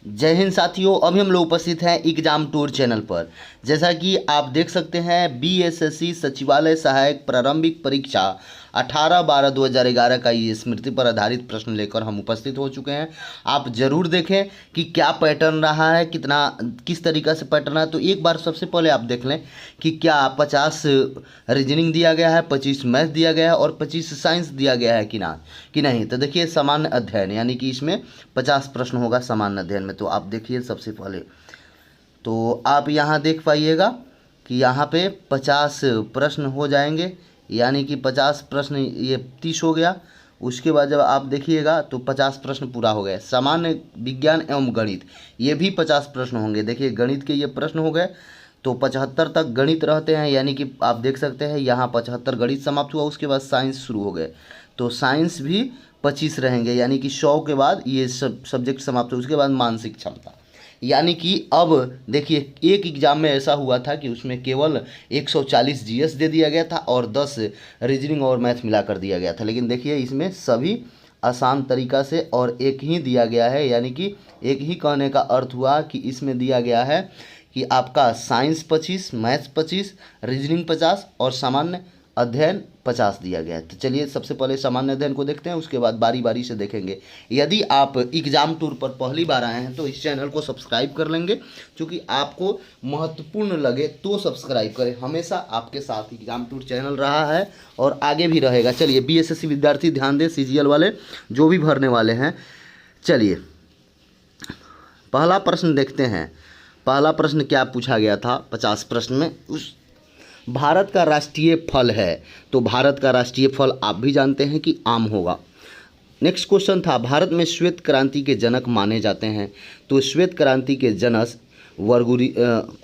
जय हिंद साथियों, अभी हम लोग उपस्थित हैं एग्जाम टूर चैनल पर। जैसा कि आप देख सकते हैं, बीएसएससी सचिवालय सहायक प्रारंभिक परीक्षा 18/12/2011 का ये स्मृति पर आधारित प्रश्न लेकर हम उपस्थित हो चुके हैं। आप ज़रूर देखें कि क्या पैटर्न रहा है, किस तरीक़ा से पैटर्न है। तो एक बार सबसे पहले आप देख लें कि क्या 50 रीजनिंग दिया गया है, 25 मैथ दिया गया है और 25 साइंस दिया गया है कि नहीं। तो देखिए, सामान्य अध्ययन यानी कि इसमें 50 प्रश्न होगा सामान्य अध्ययन में। तो आप देखिए सबसे पहले, तो आप यहाँ देख पाइएगा कि यहाँ पे 50 प्रश्न हो जाएंगे, यानी कि 50 प्रश्न, ये 30 हो गया। उसके बाद जब आप देखिएगा तो 50 प्रश्न पूरा हो गए। सामान्य विज्ञान एवं गणित, ये भी 50 प्रश्न होंगे। देखिए, गणित के ये प्रश्न हो गए, तो 75 तक गणित रहते हैं, यानी कि आप देख सकते हैं यहाँ 75 गणित समाप्त हुआ। उसके बाद साइंस शुरू हो गए, तो साइंस भी 25 रहेंगे, यानी कि 100 के बाद ये सब सब्जेक्ट समाप्त हो। उसके बाद मानसिक क्षमता, यानी कि अब देखिए, एक एग्ज़ाम में ऐसा हुआ था कि उसमें केवल 140 जीएस दे दिया गया था और 10 रीजनिंग और मैथ मिला कर दिया गया था। लेकिन देखिए, इसमें सभी आसान तरीक़ा से और एक ही दिया गया है, यानी कि एक ही कहने का अर्थ हुआ कि इसमें दिया गया है कि आपका साइंस 25, मैथ्स 25, रीजनिंग 50 और सामान्य अध्ययन 50 दिया गया है। तो चलिए सबसे पहले सामान्य अध्ययन को देखते हैं, उसके बाद बारी बारी से देखेंगे। यदि आप एग्ज़ाम टूर पर पहली बार आए हैं तो इस चैनल को सब्सक्राइब कर लेंगे, क्योंकि आपको महत्वपूर्ण लगे तो सब्सक्राइब करें। हमेशा आपके साथ एग्ज़ाम टूर चैनल रहा है और आगे भी रहेगा। चलिए, बीएसएससी विद्यार्थी ध्यान दें, सीजीएल वाले जो भी भरने वाले हैं। चलिए पहला प्रश्न देखते हैं। पहला प्रश्न क्या पूछा गया था 50 प्रश्न में, उस भारत का राष्ट्रीय फल है। तो भारत का राष्ट्रीय फल आप भी जानते हैं कि आम होगा। नेक्स्ट क्वेश्चन था, भारत में श्वेत क्रांति के जनक माने जाते हैं। तो श्वेत क्रांति के जनक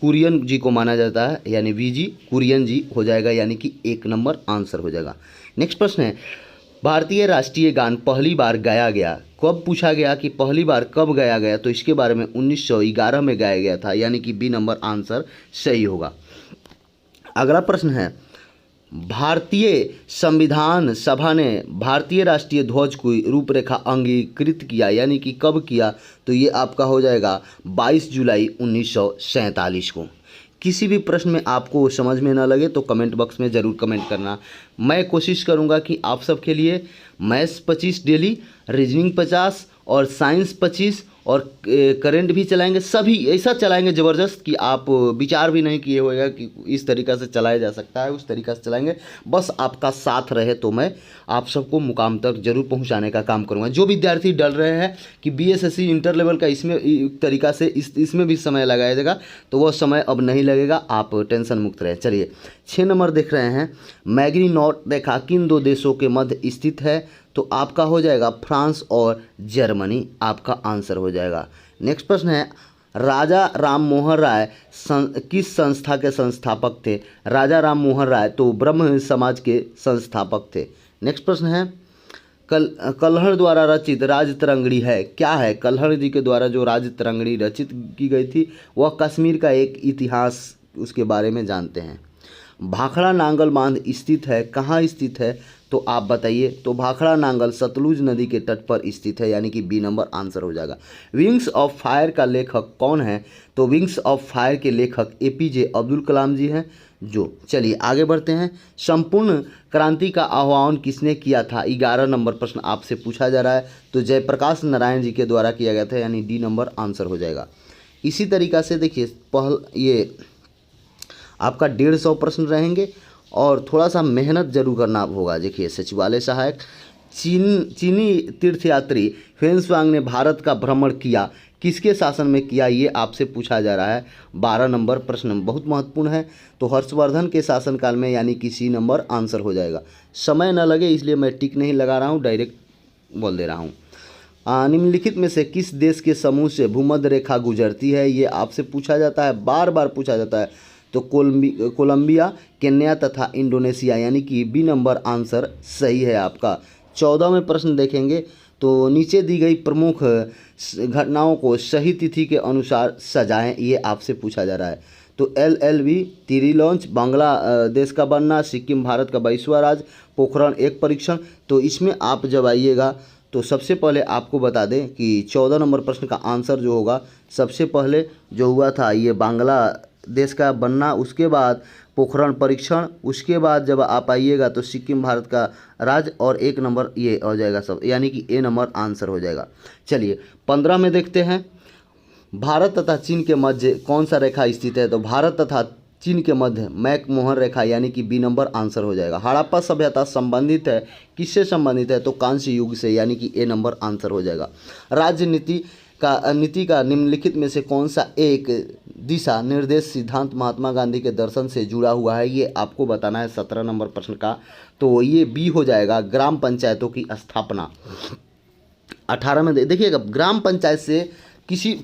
कुरियन जी को माना जाता है, यानी वीजी कुरियन जी हो जाएगा, यानी कि 1 नंबर आंसर हो जाएगा। नेक्स्ट प्रश्न है, भारतीय राष्ट्रीय गान पहली बार गाया गया कब? पूछा गया कि पहली बार कब गाया गया, तो इसके बारे में 1911 में गाया गया था, यानी कि बी नंबर आंसर सही होगा। अगला प्रश्न है, भारतीय संविधान सभा ने भारतीय राष्ट्रीय ध्वज की रूपरेखा अंगीकृत किया, यानी कि कब किया? तो ये आपका हो जाएगा 22 जुलाई 1947 को। किसी भी प्रश्न में आपको समझ में ना लगे तो कमेंट बॉक्स में ज़रूर कमेंट करना। मैं कोशिश करूंगा कि आप सबके लिए मैथ्स 25 डेली, रीजनिंग 50 और साइंस 25 और करंट भी चलाएंगे। सभी ऐसा चलाएंगे ज़बरदस्त कि आप विचार भी नहीं किए होगा कि इस तरीक़ा से चलाया जा सकता है, उस तरीक़ा से चलाएंगे। बस आपका साथ रहे तो मैं आप सबको मुकाम तक जरूर पहुंचाने का काम करूंगा। जो विद्यार्थी डर रहे हैं कि बीएसएससी इंटर लेवल का इसमें तरीक़ा से इसमें भी समय लगाया जाएगा, तो वह समय अब नहीं लगेगा, आप टेंशन मुक्त रहे। चलिए 6 नंबर देख रहे हैं, मैग्नीनॉट रेखा किन 2 देशों के मध्य स्थित है? तो आपका हो जाएगा फ्रांस और जर्मनी, आपका आंसर हो जाएगा। नेक्स्ट प्रश्न है, राजा राम मोहन राय किस संस्था के संस्थापक थे? राजा राम मोहन राय तो ब्रह्म समाज के संस्थापक थे। नेक्स्ट प्रश्न है, कल्हड़ द्वारा रचित राजतरंगिणी है क्या है? कल्हड़ जी के द्वारा जो राजतरंगिणी रचित की गई थी वह कश्मीर का एक इतिहास, उसके बारे में जानते हैं। भाखड़ा नांगल बांध स्थित है, कहाँ स्थित है? तो आप बताइए। तो भाखड़ा नांगल सतलुज नदी के तट पर स्थित है, यानी कि बी नंबर आंसर हो जाएगा। विंग्स ऑफ फायर का लेखक कौन है? तो विंग्स ऑफ फायर के लेखक एपीजे अब्दुल कलाम जी हैं। जो चलिए आगे बढ़ते हैं, संपूर्ण क्रांति का आह्वान किसने किया था? 11 नंबर प्रश्न आपसे पूछा जा रहा है, तो जयप्रकाश नारायण जी के द्वारा किया गया था, यानी डी नंबर आंसर हो जाएगा। इसी तरीक़ा से देखिए, ये आपका 150 प्रश्न रहेंगे और थोड़ा सा मेहनत जरूर करना होगा। देखिए, सचिवालय सहायक, चीनी तीर्थयात्री फेंगशुआंग ने भारत का भ्रमण किया, किसके शासन में किया? ये आपसे पूछा जा रहा है। 12 नंबर प्रश्न बहुत महत्वपूर्ण है, तो हर्षवर्धन के शासनकाल में, यानी कि सी नंबर आंसर हो जाएगा। समय न लगे इसलिए मैं टिक नहीं लगा रहा हूँ, डायरेक्ट बोल दे रहा हूँ। निम्नलिखित में से किस देश के समूह से भूमध्य रेखा गुजरती है? ये आपसे पूछा जाता है, बार बार पूछा जाता है। तो कोलंबिया, केन्या तथा इंडोनेशिया, यानी कि बी नंबर आंसर सही है आपका। 14वें प्रश्न देखेंगे, तो नीचे दी गई प्रमुख घटनाओं को सही तिथि के अनुसार सजाएं, ये आपसे पूछा जा रहा है। तो LLV तिरी लॉन्च, बांग्लादेश का बनना, सिक्किम भारत का 22वां राज्य, पोखरण 1 परीक्षण। तो इसमें आप जब आइएगा तो सबसे पहले आपको बता दें कि 14 नंबर प्रश्न का आंसर जो होगा, सबसे पहले जो हुआ था ये बांग्लादेश का बनना, उसके बाद पोखरण परीक्षण, उसके बाद जब आप आइएगा तो सिक्किम भारत का राज्य, और 1 नंबर ये हो जाएगा सब, यानी कि ए नंबर आंसर हो जाएगा। चलिए 15 में देखते हैं, भारत तथा चीन के मध्य कौन सा रेखा स्थित है? तो भारत तथा चीन के मध्य मैकमोहन रेखा, यानी कि बी नंबर आंसर हो जाएगा। हड़प्पा सभ्यता संबंधित है, किससे संबंधित है? तो कांस्य युग से, यानी कि ए नंबर आंसर हो जाएगा। नीति का निम्नलिखित में से कौन सा एक दिशा निर्देश सिद्धांत महात्मा गांधी के दर्शन से जुड़ा हुआ है? ये आपको बताना है 17 नंबर प्रश्न का। तो ये बी हो जाएगा, ग्राम पंचायतों की स्थापना। 18 में देखिएगा, ग्राम पंचायत से किसी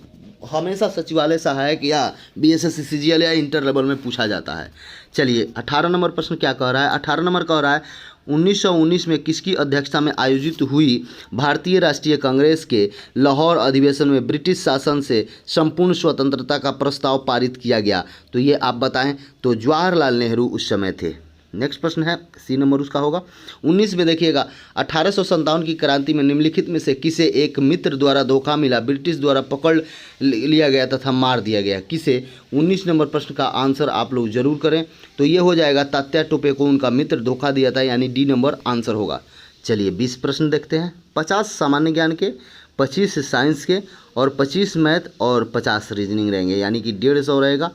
हमेशा सचिवालय सहायक या बीएसएससी सीजीएल या इंटर लेवल में पूछा जाता है। चलिए 18 नंबर प्रश्न क्या कह रहा है? 18 नंबर कह रहा है 1919 में किसकी अध्यक्षता में आयोजित हुई भारतीय राष्ट्रीय कांग्रेस के लाहौर अधिवेशन में ब्रिटिश शासन से संपूर्ण स्वतंत्रता का प्रस्ताव पारित किया गया? तो ये आप बताएं। तो जवाहरलाल नेहरू उस समय थे। नेक्स्ट प्रश्न है, सी नंबर उसका होगा। 19 में देखिएगा, 1857 की क्रांति में निम्नलिखित में से किसे एक मित्र द्वारा धोखा मिला, ब्रिटिश द्वारा पकड़ लिया गया तथा मार दिया गया? किसे? 19 नंबर प्रश्न का आंसर आप लोग जरूर करें। तो ये हो जाएगा, तात्या टोपे को उनका मित्र धोखा दिया था, यानी डी नंबर आंसर होगा। चलिए 20 प्रश्न देखते हैं। 50 सामान्य ज्ञान के, 25 साइंस के, और 25 मैथ और 50 रीजनिंग रहेंगे, यानी कि 150 रहेगा।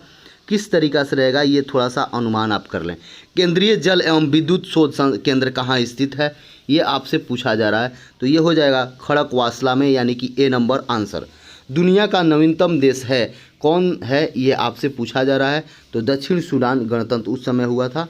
किस तरीक़ा से रहेगा ये थोड़ा सा अनुमान आप कर लें। केंद्रीय जल एवं विद्युत शोध केंद्र कहाँ स्थित है? ये आपसे पूछा जा रहा है। तो ये हो जाएगा खड़कवासला में, यानी कि ए नंबर आंसर। दुनिया का नवीनतम देश है कौन है? ये आपसे पूछा जा रहा है। तो दक्षिण सूडान गणतंत्र उस समय हुआ था।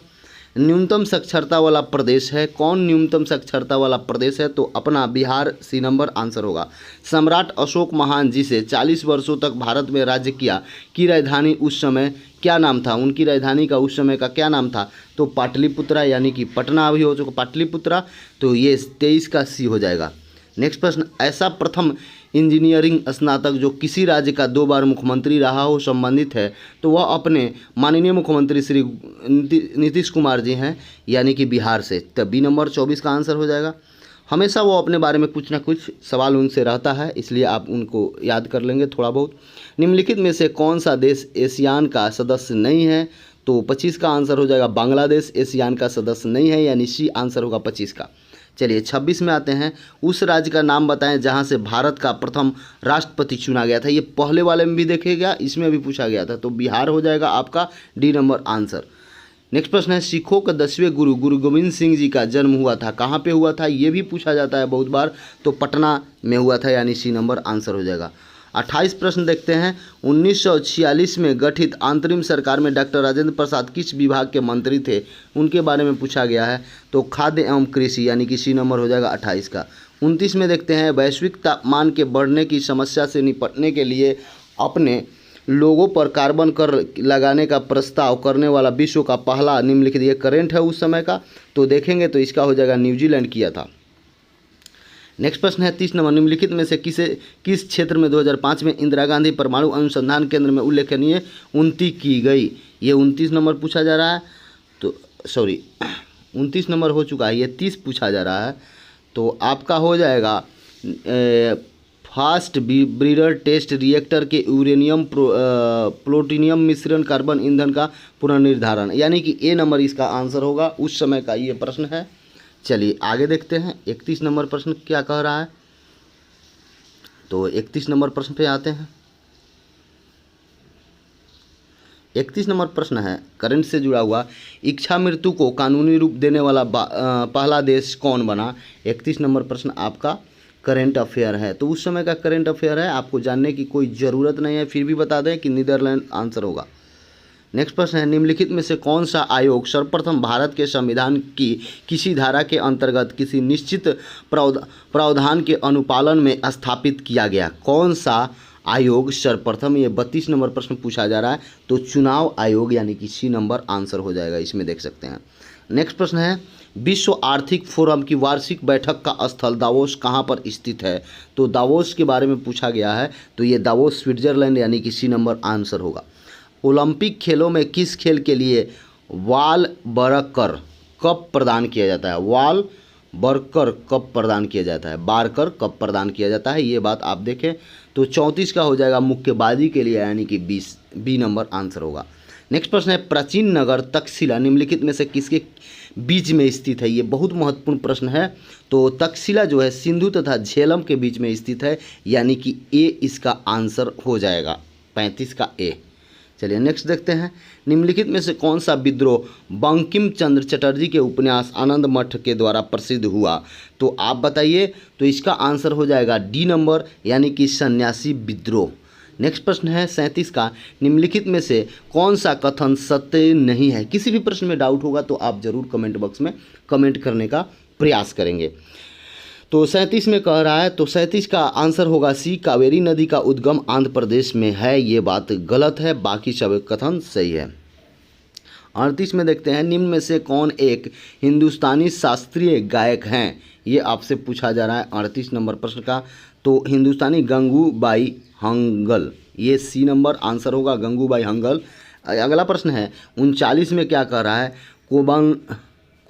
न्यूनतम साक्षरता वाला प्रदेश है कौन? न्यूनतम साक्षरता वाला प्रदेश है तो अपना बिहार, सी नंबर आंसर होगा। सम्राट अशोक महान जिसे 40 वर्षों तक भारत में राज्य किया की राजधानी उस समय क्या नाम था? उनकी राजधानी का उस समय का क्या नाम था? तो पाटलिपुत्रा, यानी कि पटना अभी हो चुका पाटलिपुत्रा। तो ये 23 का सी हो जाएगा। नेक्स्ट प्रश्न, ऐसा प्रथम इंजीनियरिंग स्नातक जो किसी राज्य का 2 बार मुख्यमंत्री रहा हो संबंधित है? तो वह अपने माननीय मुख्यमंत्री श्री नीतीश कुमार जी हैं, यानी कि बिहार से। तब बी नंबर 24 का आंसर हो जाएगा। हमेशा वो अपने बारे में कुछ ना कुछ सवाल उनसे रहता है, इसलिए आप उनको याद कर लेंगे थोड़ा बहुत। निम्नलिखित में से कौन सा देश एशियान का सदस्य नहीं है? तो 25 का आंसर हो जाएगा। बांग्लादेश एशियान का सदस्य नहीं है, यानी सी आंसर होगा 25 का। चलिए 26 में आते हैं। उस राज्य का नाम बताएं जहां से भारत का प्रथम राष्ट्रपति चुना गया था। ये पहले वाले में भी देखेगा, इसमें भी पूछा गया था। तो बिहार हो जाएगा आपका डी नंबर आंसर। नेक्स्ट प्रश्न है, सिखों का 10वें गुरु गुरु गोविंद सिंह जी का जन्म हुआ था कहाँ पे हुआ था? ये भी पूछा जाता है बहुत बार। तो पटना में हुआ था, यानी सी नंबर आंसर हो जाएगा। 28 प्रश्न देखते हैं। 1946 में गठित अंतरिम सरकार में डॉक्टर राजेंद्र प्रसाद किस विभाग के मंत्री थे? उनके बारे में पूछा गया है। तो खाद्य एवं कृषि, यानी कि सी नंबर हो जाएगा 28 का। 29 में देखते हैं, वैश्विक तापमान के बढ़ने की समस्या से निपटने के लिए अपने लोगों पर कार्बन कर लगाने का प्रस्ताव करने वाला विश्व का पहला निम्नलिखित, ये करेंट है उस समय का। तो देखेंगे तो इसका हो जाएगा न्यूजीलैंड किया था। नेक्स्ट प्रश्न है 30 नंबर, निम्नलिखित में से किस क्षेत्र में 2005 में इंदिरा गांधी परमाणु अनुसंधान केंद्र में उल्लेखनीय उन्नति की गई? ये 29 नंबर पूछा जा रहा है। तो सॉरी 29 नंबर हो चुका है, ये 30 पूछा जा रहा है। तो आपका हो जाएगा फास्ट ब्रीडर टेस्ट रिएक्टर के यूरेनियम प्लूटोनियम मिश्रण कार्बन ईंधन का पुनर्निर्धारण, यानी कि ए नंबर इसका आंसर होगा। उस समय का ये प्रश्न है। चलिए आगे देखते हैं 31 नंबर प्रश्न क्या कह रहा है। तो 31 नंबर प्रश्न पे आते हैं। 31 नंबर प्रश्न है करंट से जुड़ा हुआ, इच्छा मृत्यु को कानूनी रूप देने वाला पहला देश कौन बना? 31 नंबर प्रश्न आपका करंट अफेयर है। तो उस समय का करंट अफेयर है, आपको जानने की कोई ज़रूरत नहीं है, फिर भी बता दें कि नीदरलैंड आंसर होगा। नेक्स्ट प्रश्न है, निम्नलिखित में से कौन सा आयोग सर्वप्रथम भारत के संविधान की किसी धारा के अंतर्गत किसी निश्चित प्रावधान के अनुपालन में स्थापित किया गया? कौन सा आयोग सर्वप्रथम? ये 32 नंबर प्रश्न पूछा जा रहा है। तो चुनाव आयोग, यानी कि सी नंबर आंसर हो जाएगा, इसमें देख सकते हैं। नेक्स्ट प्रश्न है, विश्व आर्थिक फोरम की वार्षिक बैठक का स्थल दावोस कहाँ पर स्थित है? तो दावोस के बारे में पूछा गया है। तो ये दावोस स्विट्जरलैंड, यानी कि सी नंबर आंसर होगा। ओलंपिक खेलों में किस खेल के लिए वाल बरकर कप प्रदान किया जाता है? वाल बरकर कब प्रदान किया जाता है, बारकर कब प्रदान किया जाता है, ये बात आप देखें तो 34 का हो जाएगा मुक्केबाजी के लिए, यानी कि 20 बी नंबर आंसर होगा। नेक्स्ट प्रश्न है प्राचीन नगर तक्षशिला निम्नलिखित में से किसके बीच में स्थित है, ये बहुत महत्वपूर्ण प्रश्न है। तो तक्षशिला जो है सिंधु तथा झेलम के बीच में स्थित है, यानी कि ए इसका आंसर हो जाएगा, 35 का ए। चलिए नेक्स्ट देखते हैं, निम्नलिखित में से कौन सा विद्रोह बंकिम चंद्र चटर्जी के उपन्यास आनंद मठ के द्वारा प्रसिद्ध हुआ, तो आप बताइए। तो इसका आंसर हो जाएगा डी नंबर, यानी कि सन्यासी विद्रोह। नेक्स्ट प्रश्न है 37 का, निम्नलिखित में से कौन सा कथन सत्य नहीं है। किसी भी प्रश्न में डाउट होगा तो आप जरूर कमेंट बॉक्स में कमेंट करने का प्रयास करेंगे। तो 37 में कह रहा है, तो 37 का आंसर होगा सी, कावेरी नदी का उद्गम आंध्र प्रदेश में है, ये बात गलत है, बाकी सब कथन सही है। 38 में देखते हैं, निम्न में से कौन एक हिंदुस्तानी शास्त्रीय गायक हैं, ये आपसे पूछा जा रहा है 38 नंबर प्रश्न का। तो हिंदुस्तानी गंगूबाई हंगल, ये सी नंबर आंसर होगा, गंगूबाई हंगल। अगला प्रश्न है 39 में क्या कह रहा है,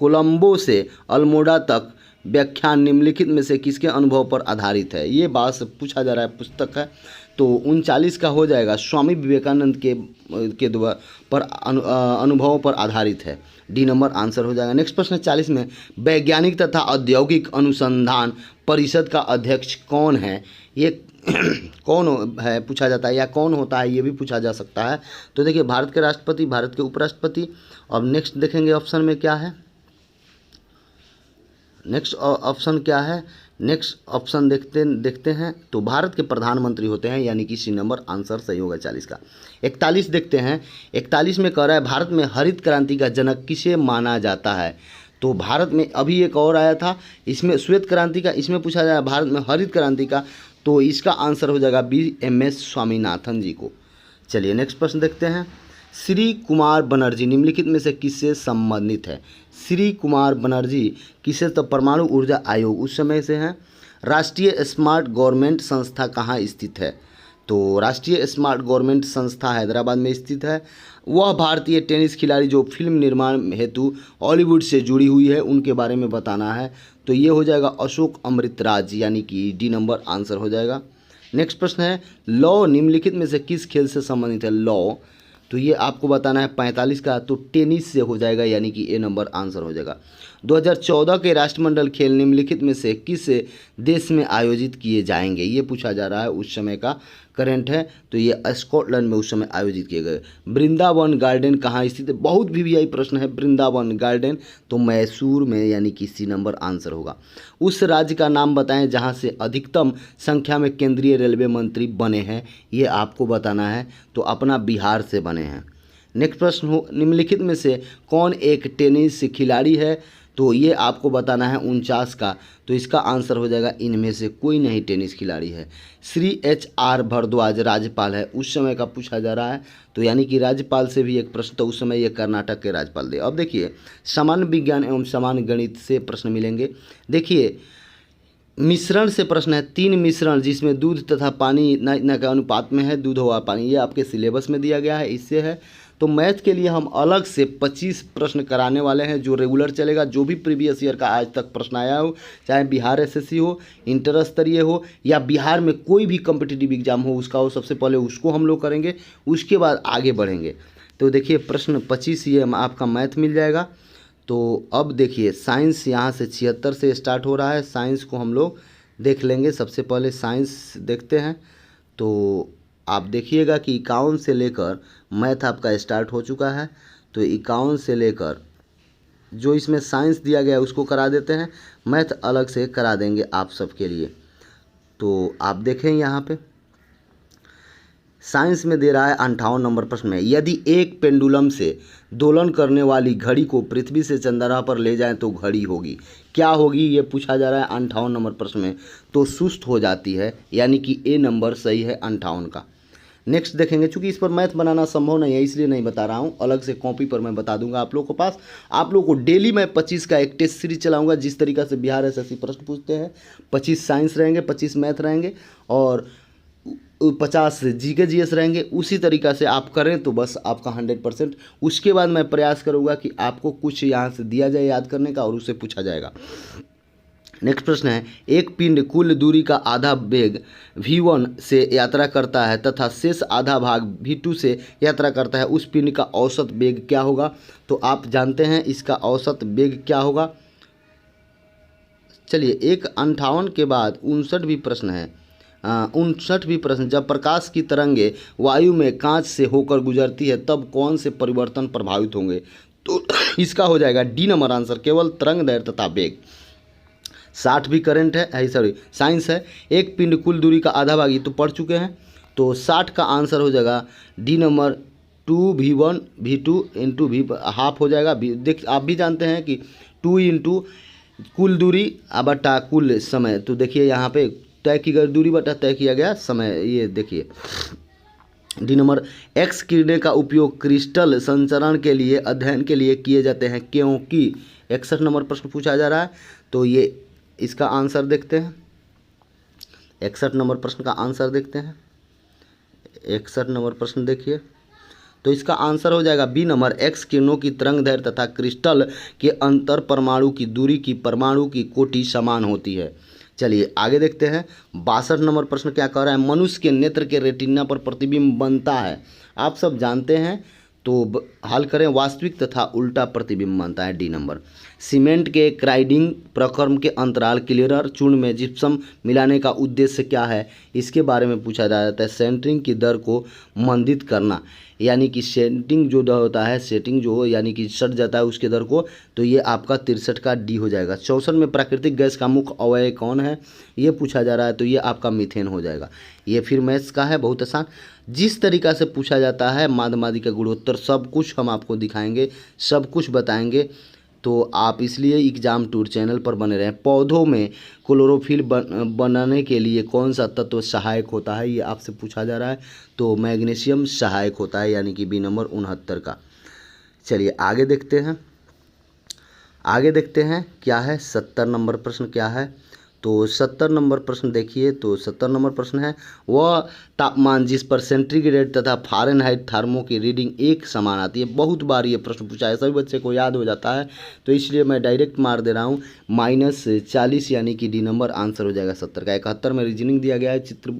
कोलंबो से अल्मोड़ा तक व्याख्यान निम्नलिखित में से किसके अनुभव पर आधारित है, ये बात पूछा जा रहा है, पुस्तक है। तो 39 का हो जाएगा स्वामी विवेकानंद के द्वारा पर अनुभवों पर आधारित है, डी नंबर आंसर हो जाएगा। नेक्स्ट प्रश्न 40 में, वैज्ञानिक तथा औद्योगिक अनुसंधान परिषद का अध्यक्ष कौन है, ये कौन है पूछा जाता है, या कौन होता है ये भी पूछा जा सकता है। तो देखिए भारत के राष्ट्रपति, भारत के उपराष्ट्रपति। अब नेक्स्ट देखेंगे ऑप्शन में क्या है, नेक्स्ट ऑप्शन क्या है, नेक्स्ट ऑप्शन देखते हैं। तो भारत के प्रधानमंत्री होते हैं, यानी कि सी नंबर आंसर सही होगा 40 का। 41 देखते हैं, 41 में कह रहा है भारत में हरित क्रांति का जनक किसे माना जाता है। तो भारत में अभी एक और आया था, इसमें श्वेत क्रांति का, इसमें पूछा जाए भारत में हरित क्रांति का, तो इसका आंसर हो जाएगा BMS स्वामीनाथन जी को। चलिए नेक्स्ट प्रश्न देखते हैं, श्री कुमार बनर्जी निम्नलिखित में से किससे संबंधित है। श्री कुमार बनर्जी किसे, तो परमाणु ऊर्जा आयोग उस समय से हैं। राष्ट्रीय स्मार्ट गवर्नमेंट संस्था कहाँ स्थित है, तो राष्ट्रीय स्मार्ट गवर्नमेंट संस्था हैदराबाद में स्थित है। वह भारतीय टेनिस खिलाड़ी जो फिल्म निर्माण हेतु हॉलीवुड से जुड़ी हुई है, उनके बारे में बताना है। तो ये हो जाएगा अशोक अमृतराज, यानी कि डी नंबर आंसर हो जाएगा। नेक्स्ट प्रश्न है, लॉ निम्नलिखित में से किस खेल से संबंधित है लॉ, तो ये आपको बताना है 45 का, तो टेनिस से हो जाएगा, यानी कि ए नंबर आंसर हो जाएगा। 2014 के राष्ट्रमंडल खेल निम्नलिखित में से किस देश में आयोजित किए जाएंगे, ये पूछा जा रहा है, उस समय का करंट है। तो ये स्कॉटलैंड में उस समय आयोजित किए गए। वृंदावन गार्डन कहाँ स्थित है, बहुत VVI प्रश्न है। वृंदावन गार्डन तो मैसूर में, यानी कि सी नंबर आंसर होगा। उस राज्य का नाम बताएं जहां से अधिकतम संख्या में केंद्रीय रेलवे मंत्री बने हैं, ये आपको बताना है। तो अपना बिहार से बने हैं। नेक्स्ट प्रश्न हो, निम्नलिखित में से कौन एक टेनिस खिलाड़ी है, तो ये आपको बताना है 49 का। तो इसका आंसर हो जाएगा इनमें से कोई नहीं टेनिस खिलाड़ी है। श्री HR भारद्वाज राज्यपाल है, उस समय का पूछा जा रहा है। तो यानी कि राज्यपाल से भी एक प्रश्न, तो उस समय ये कर्नाटक के राज्यपाल थे। अब देखिए सामान्य विज्ञान एवं सामान्य गणित से प्रश्न मिलेंगे। देखिए मिश्रण से प्रश्न है, 3 मिश्रण जिसमें दूध तथा पानी इतना के अनुपात में है, दूध और पानी, ये आपके सिलेबस में दिया गया है, इससे है। तो मैथ के लिए हम अलग से 25 प्रश्न कराने वाले हैं, जो रेगुलर चलेगा। जो भी प्रीवियस ईयर का आज तक प्रश्न आया हो, चाहे बिहार SSC हो, इंटर स्तरीय हो, या बिहार में कोई भी कॉम्पिटिटिव एग्जाम हो उसका हो, सबसे पहले उसको हम लोग करेंगे, उसके बाद आगे बढ़ेंगे। तो देखिए प्रश्न 25 ये आपका मैथ मिल जाएगा। तो अब देखिए साइंस यहाँ से 76 से स्टार्ट हो रहा है, साइंस को हम लोग देख लेंगे। सबसे पहले साइंस देखते हैं। तो आप देखिएगा कि 51 से लेकर मैथ आपका स्टार्ट हो चुका है। तो 51 से लेकर जो इसमें साइंस दिया गया है उसको करा देते हैं, मैथ अलग से करा देंगे आप सबके लिए। तो आप देखें यहाँ पे साइंस में दे रहा है 58 नंबर प्रश्न में, यदि एक पेंडुलम से दोलन करने वाली घड़ी को पृथ्वी से चंद्रमा पर ले जाएं तो घड़ी होगी, क्या होगी, ये पूछा जा रहा है 58 नंबर प्रश्न में। तो सुस्त हो जाती है, यानी कि ए नंबर सही है 58 का। नेक्स्ट देखेंगे, चूंकि इस पर मैथ बनाना संभव नहीं है इसलिए नहीं बता रहा हूँ, अलग से कॉपी पर मैं बता दूंगा आप लोगों को पास। आप लोगों को डेली मैं 25 का एक टेस्ट सीरीज चलाऊंगा, जिस तरीका से बिहार SSC प्रश्न पूछते हैं। 25 साइंस रहेंगे, 25 मैथ रहेंगे और 50 GK GS रहेंगे। उसी तरीक़ा से आप करें तो बस आपका 100%। उसके बाद मैं प्रयास करूंगा कि आपको कुछ यहाँ से दिया जाए याद करने का और उससे पूछा जाएगा। नेक्स्ट प्रश्न है, एक पिंड कुल दूरी का आधा वेग v1 से यात्रा करता है तथा शेष आधा भाग v2 से यात्रा करता है, उस पिंड का औसत वेग क्या होगा? तो आप जानते हैं इसका औसत वेग क्या होगा। चलिए 158 के बाद 59 प्रश्न है। 59 प्रश्न, जब प्रकाश की तरंगे वायु में कांच से होकर गुजरती है तब कौन से परिवर्तन प्रभावित होंगे? तो इसका हो जाएगा डी नंबर आंसर, केवल तरंग दैर्घ्य तथा वेग। 60 भी करंट है, सॉरी साइंस है। एक पिंड कुल दूरी का आधा भाग, ये तो पढ़ चुके हैं, तो 60 का आंसर हो जाएगा D number 2v1 v2 into v half हो जाएगा। देख आप भी जानते हैं कि 2 इंटू कुल दूरी बटा कुल समय, तो देखिए यहाँ पे तय की गई दूरी बटा तय किया गया समय, ये देखिए डी नंबर। एक्स किरणें का उपयोग क्रिस्टल संचरण के लिए अध्ययन के लिए किए जाते हैं क्योंकि 61 नंबर प्रश्न पूछा जा रहा है, तो ये इसका आंसर देखते हैं। 61 नंबर प्रश्न का आंसर देखते हैं। 61 नंबर प्रश्न देखिए, तो इसका आंसर हो जाएगा बी नंबर, एक्स किरणों की तरंग दैर्घ्य तथा क्रिस्टल के अंतर परमाणु की दूरी की परमाणु की कोटि समान होती है। चलिए आगे देखते हैं। 62 नंबर प्रश्न क्या कह रहा है, मनुष्य के नेत्र के रेटिना पर प्रतिबिंब बनता है, आप सब जानते हैं, तो हल करें। वास्तविक तथा उल्टा प्रतिबिंब बनता है, डी नंबर। सीमेंट के क्राइडिंग प्रक्रम के अंतराल क्लियरर चूर्ण में जिप्सम मिलाने का उद्देश्य क्या है? इसके बारे में पूछा जाता है। सेंटरिंग की दर को मंदित करना, यानी कि सेटिंग जो दर होता है, सेटिंग जो हो यानी कि सट जाता है उसके दर को, तो ये आपका 63 का डी हो जाएगा। 64 में प्राकृतिक गैस का मुख्य अवयव कौन है, ये पूछा जा रहा है, तो ये आपका मीथेन हो जाएगा। ये फिर मैथ्स का है, बहुत आसान। जिस तरीक़ा से पूछा जाता है माद मादी का गुणोत्तर, सब कुछ हम आपको दिखाएंगे, सब कुछ बताएंगे, तो आप इसलिए एग्जाम टूर चैनल पर बने रहें। पौधों में क्लोरोफिल बनाने के लिए कौन सा तत्व सहायक होता है, ये आपसे पूछा जा रहा है, तो मैग्नीशियम सहायक होता है, यानी कि बी नंबर 69 का। चलिए आगे देखते हैं। आगे देखते हैं क्या है 70 नंबर प्रश्न क्या है, तो 70 नंबर प्रश्न देखिए, तो 70 नंबर प्रश्न है, वह तापमान जिस पर सेंटीग्रेड तथा फ़ारेनहाइट थर्मो की रीडिंग एक समान आती है। बहुत बार ये प्रश्न पूछा है, सभी बच्चे को याद हो जाता है, तो इसलिए मैं डायरेक्ट मार दे रहा हूँ -40, यानी कि डी नंबर आंसर हो जाएगा 70 का। 71 में रीजनिंग दिया गया है, चित्र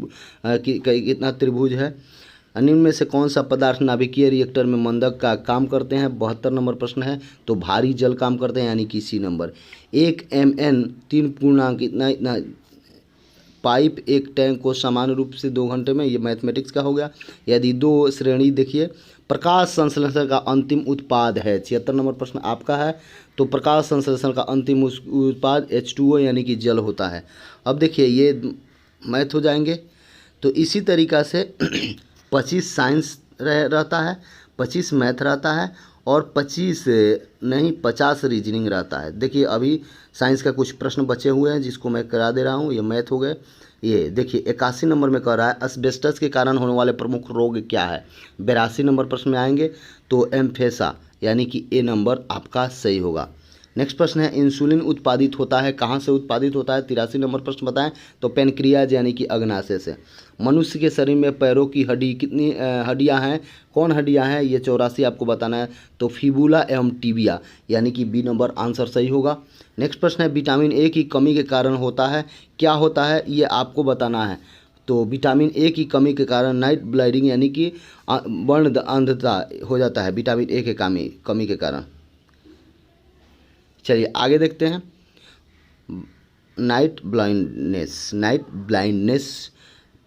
कितना त्रिभुज है। निम्न में से कौन सा पदार्थ नाभिकीय रिएक्टर में मंदक का काम करते हैं? 72 नंबर प्रश्न है, तो भारी जल काम करते हैं, यानी कि सी नंबर। 1 mn 3 पूर्णांक इतना पाइप एक टैंक को समान रूप से 2 घंटे में, ये मैथमेटिक्स का हो गया। यदि 2 श्रेणी देखिए, प्रकाश संश्लेषण का अंतिम उत्पाद है, 76 नंबर प्रश्न आपका है, तो प्रकाश संश्लेषण का अंतिम उत्पाद H2O यानी कि जल होता है। अब देखिए ये मैथ हो जाएंगे, तो इसी तरीक़ा से 25 साइंस रहता है, 25 मैथ रहता है और 50 रीजनिंग रहता है। देखिए अभी साइंस का कुछ प्रश्न बचे हुए हैं जिसको मैं करा दे रहा हूँ, ये मैथ हो गए। ये देखिए 81 नंबर में कह रहा है एस्बेस्टस के कारण होने वाले प्रमुख रोग क्या है। 82 नंबर प्रश्न में आएंगे तो एम्फेसा यानी कि ए नंबर आपका सही होगा। नेक्स्ट प्रश्न है इंसुलिन उत्पादित होता है, कहाँ से उत्पादित होता है? 83 नंबर प्रश्न बताएं, तो पेनक्रियाज यानी कि अग्नाशय से। मनुष्य के शरीर में पैरों की हड्डी कितनी हड्डियां हैं, कौन हड्डियां हैं? ये 84 आपको बताना है, तो फिबुला एवं टिबिया यानी कि बी नंबर आंसर सही होगा। नेक्स्ट प्रश्न है विटामिन ए की कमी के कारण होता है, क्या होता है ये आपको बताना है। तो विटामिन ए की कमी के कारण नाइट ब्लाइंडिंग यानी कि वर्ण अंधता हो जाता है, विटामिन ए के कमी के कारण। चलिए आगे देखते हैं। नाइट ब्लाइंडनेस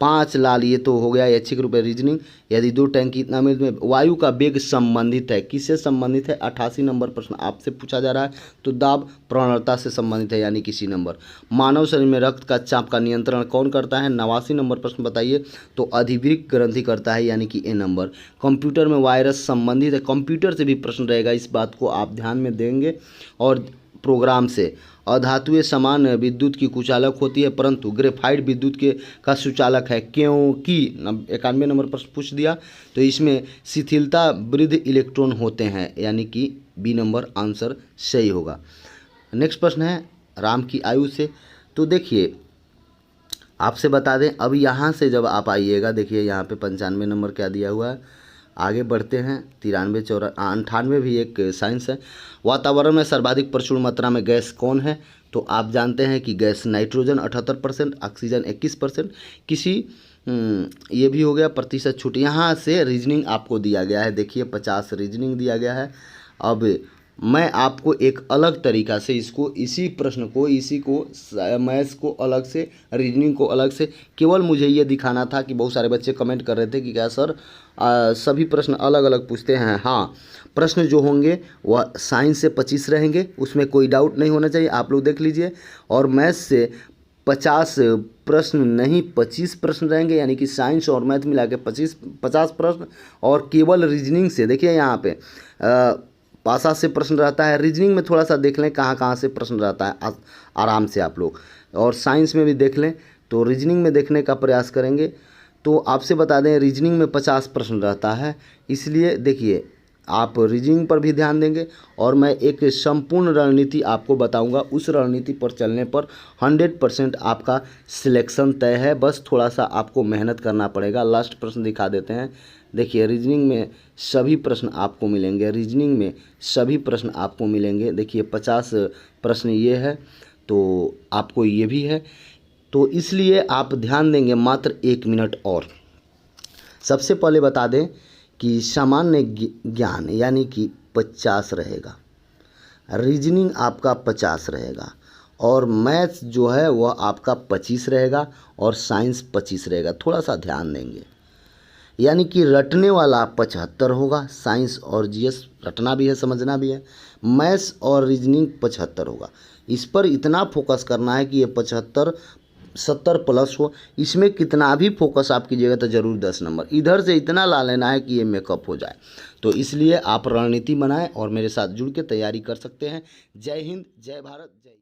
5 लाल, ये तो हो गया ऐच्छिक रूप रीजनिंग। यदि 2 टैंक की इतना मिनट में वायु का वेग संबंधित है, किससे संबंधित है? 88 नंबर प्रश्न आपसे पूछा जा रहा है, तो दाब प्रवणता से संबंधित है, यानी कि सी नंबर। मानव शरीर में रक्त का चाप का नियंत्रण कौन करता है? 89 नंबर प्रश्न बताइए, तो अधिवृक्क ग्रंथि करता है, यानी कि ए नंबर। कंप्यूटर में वायरस संबंधित है, कंप्यूटर से भी प्रश्न रहेगा, इस बात को आप ध्यान में देंगे। और प्रोग्राम से अधातुएं समान विद्युत की कुचालक होती है, परंतु ग्रेफाइट विद्युत का सुचालक है क्योंकि 91 नंबर प्रश्न पूछ दिया, तो इसमें शिथिलता वृद्ध इलेक्ट्रॉन होते हैं, यानी कि बी नंबर आंसर सही होगा। नेक्स्ट प्रश्न है राम की आयु से, तो देखिए आपसे बता दें, अब यहाँ से जब आप आइएगा, देखिए यहाँ पे 95 नंबर क्या दिया हुआ है। आगे बढ़ते हैं। 93, 94, 98 भी एक साइंस है। वातावरण में सर्वाधिक प्रचुर मात्रा में गैस कौन है? तो आप जानते हैं कि गैस नाइट्रोजन 78%, ऑक्सीजन 21%, किसी ये भी हो गया प्रतिशत छूट। यहाँ से रीजनिंग आपको दिया गया है, देखिए 50 रीजनिंग दिया गया है। अब मैं आपको एक अलग तरीक़ा से इसको, इसी प्रश्न को, इसी को, मैथ्स को अलग से, रीजनिंग को अलग से, केवल मुझे ये दिखाना था कि बहुत सारे बच्चे कमेंट कर रहे थे कि क्या सर सभी प्रश्न अलग अलग पूछते हैं। हाँ, प्रश्न जो होंगे वह साइंस से 25 रहेंगे, उसमें कोई डाउट नहीं होना चाहिए, आप लोग देख लीजिए। और मैथ्स से 50 प्रश्न नहीं 25 प्रश्न रहेंगे, यानी कि साइंस और मैथ मिला के 50 प्रश्न। और केवल रीजनिंग से, देखिए यहाँ पे भाषा से प्रश्न रहता है, रीजनिंग में थोड़ा सा देख लें कहाँ कहाँ से प्रश्न रहता है, आराम से आप लोग। और साइंस में भी देख लें, तो रीजनिंग में देखने का प्रयास करेंगे। तो आपसे बता दें रीजनिंग में 50 प्रश्न रहता है, इसलिए देखिए आप रीजनिंग पर भी ध्यान देंगे। और मैं एक संपूर्ण रणनीति आपको बताऊंगा, उस रणनीति पर चलने पर 100% आपका सिलेक्शन तय है। बस थोड़ा सा आपको मेहनत करना पड़ेगा। लास्ट प्रश्न दिखा देते हैं, देखिए रीजनिंग में सभी प्रश्न आपको मिलेंगे, रीजनिंग में सभी प्रश्न आपको मिलेंगे। देखिए 50 प्रश्न ये है, तो आपको ये भी है, तो इसलिए आप ध्यान देंगे मात्र 1 मिनट। और सबसे पहले बता दें कि सामान्य ज्ञान यानी कि 50 रहेगा, रीजनिंग आपका 50 रहेगा, और मैथ्स जो है वह आपका 25 रहेगा, और साइंस 25 रहेगा। थोड़ा सा ध्यान देंगे, यानी कि रटने वाला 75 होगा, साइंस और जीएस रटना भी है समझना भी है, मैथ्स और रीजनिंग 75 होगा। इस पर इतना फोकस करना है कि ये 75 70 प्लस हो। इसमें कितना भी फोकस आप कीजिएगा तो ज़रूर 10 नंबर, इधर से इतना ला लेना है कि ये मेकअप हो जाए। तो इसलिए आप रणनीति बनाएं और मेरे साथ जुड़ के तैयारी कर सकते हैं। जय हिंद, जय भारत, जय।